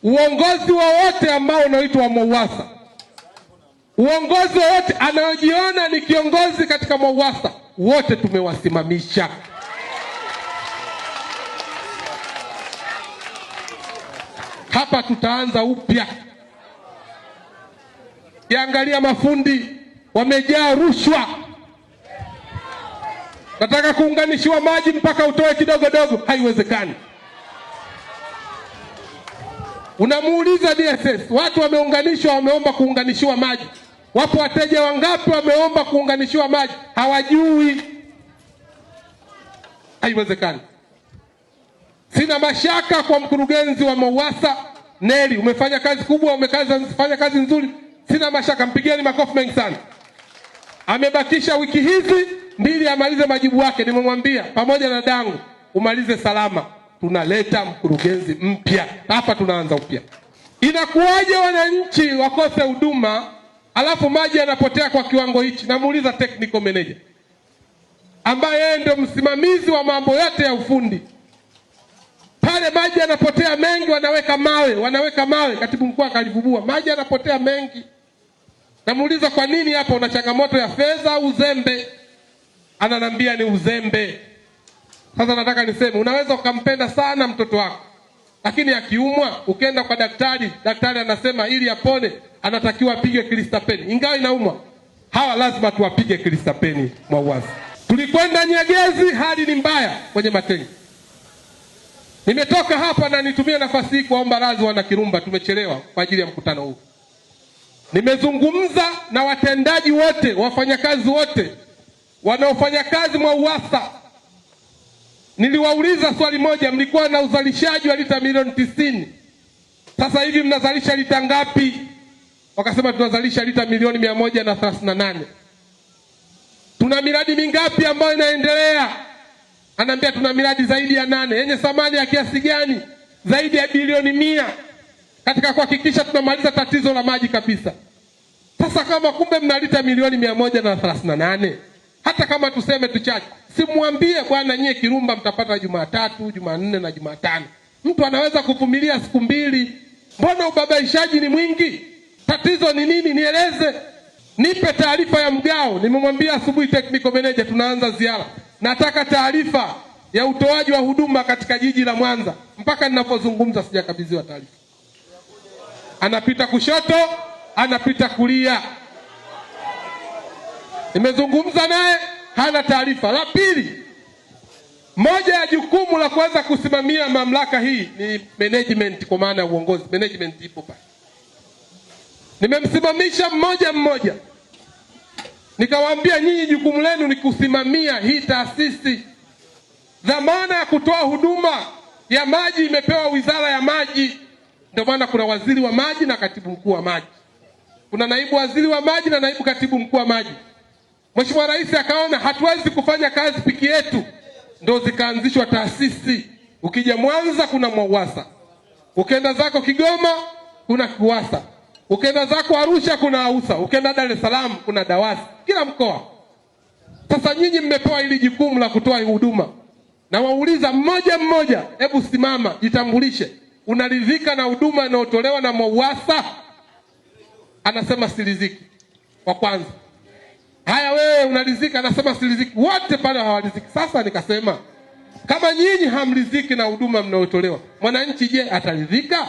uongozi wowote ambao unaitwa MWAUWASA, uongozi wowote anaojiona ni kiongozi katika MWAUWASA, wote tumewasimamisha. Hapa tutaanza upya. Kiangalia mafundi wamejaa rushwa. Nataka kuunganishiwa maji mpaka utoe kidogo dogo, haiwezekani. Unamuuliza DSS, watu wameunganishwa, wameomba kuunganishiwa maji. Wapo wateja wangapi wameomba kuunganishiwa maji? Hawajui. Haiwezekani. Sina mashaka kwa mkurugenzi wa MWAUWASA Neli, umefanya kazi kubwa, umefanya kazi nzuri. Sina mashaka, mpigieni makofi mengi sana. Amebakisha wiki hizi 2 amalize majibu yake. Nimemwambia pamoja na dangu umalize salama, tunaleta mkurugenzi mpya. Hapa tunaanza upya. Inakuwaje wananchi wakose huduma alafu maji yanapotea kwa kiwango hichi? Namuuliza technical manager ambaye yeye ndio msimamizi wa mambo yote ya ufundi. Pale maji yanapotea mengi, wanaweka mawe, katibu mkuu akalivubua. Maji yanapotea mengi. Namuuliza kwa nini hapa, una changamoto ya fedha au uzembe? Ananiambia ni uzembe. Sasa nataka niseme, unaweza ukampenda sana mtoto wako, lakini akiumwa ukienda kwa daktari, daktari anasema ili apone anatakiwa apige Kristapeni, ingawa inaumwa. Hawa lazima tuwapige Kristapeni MWAUWASA. Tulikwenda Nyegezi, hali ni mbaya kwenye matengi. Nimetoka hapa na nitumie nafasi hii kuomba radhi wana Kirumba, tumechelewa kwa ajili ya mkutano huu. Nimezungumza na watendaji wote, wafanyakazi wote wanaofanya kazi MWAUWASA. Niliwauliza swali moja, mlikuwa na uzalishaji wa lita milioni 90. Sasa hivi mnazalisha lita ngapi? Wakasema tunazalisha lita milioni 138. Tuna miradi mingapi ambayo inaendelea? Ananiambia tuna miradi zaidi ya 8 yenye thamani ya kiasi gani? Zaidi ya bilioni 100 katika kuhakikisha tunamaliza tatizo la maji kabisa. Sasa kama kumbe mna lita milioni 138, hata kama tuseme tuchache, simwambie bwana nyie Kirumba mtapata Jumatatu, Jumanne na Jumatano. Mtu anaweza kuvumilia siku 2. Mbona ubabaishaji ni mwingi? Tatizo ni nini? Nieleze. Nipe taarifa ya mgao. Nimemwambia asubuhi technical manager tunaanza ziara. Nataka taarifa ya utoaji wa huduma katika jiji la Mwanza. Mpaka ninapozungumza sijakabidhiwa taarifa. Anapita kushoto, anapita kulia. Nimezungumza naye, hana taarifa. La pili, moja ya jukumu la kuweza kusimamia mamlaka hii ni management, kwa maana ya uongozi. Management ipo pale. Nimemsimamisha mmoja. Nikawaambia nyinyi jukumu lenu ni kusimamia hii taasisi. Dhamana ya kutoa huduma ya maji imepewa Wizara ya Maji. Ndio maana kuna waziri wa maji na katibu mkuu wa maji. Kuna naibu waziri wa maji na naibu katibu mkuu wa maji. Mheshimiwa Rais akaona hatuwezi kufanya kazi piki yetu, ndio zikaanzishwa taasisi. Ukija Mwanza kuna MWAUWASA. Ukienda zako Kigoma kuna KUWASA. Ukienda zako Arusha kuna AUSA. Ukienda Dar es Salaam kuna DAWASA. Kila mkoa. Sasa nyinyi mmepewa hili jukumu la kutoa huduma. Na wauliza mmoja, hebu simama, jitambulishe. Unaridhika na huduma inayotolewa na MWAUWASA? Anasema siridhiki. Wa kwanza. Haya wewe unaridhika? Anasema siridhiki. Wote pale hawaridhiki. Sasa nikasema kama nyinyi hamridhiki na huduma mnayotolewa, mwananchi je, ataridhika?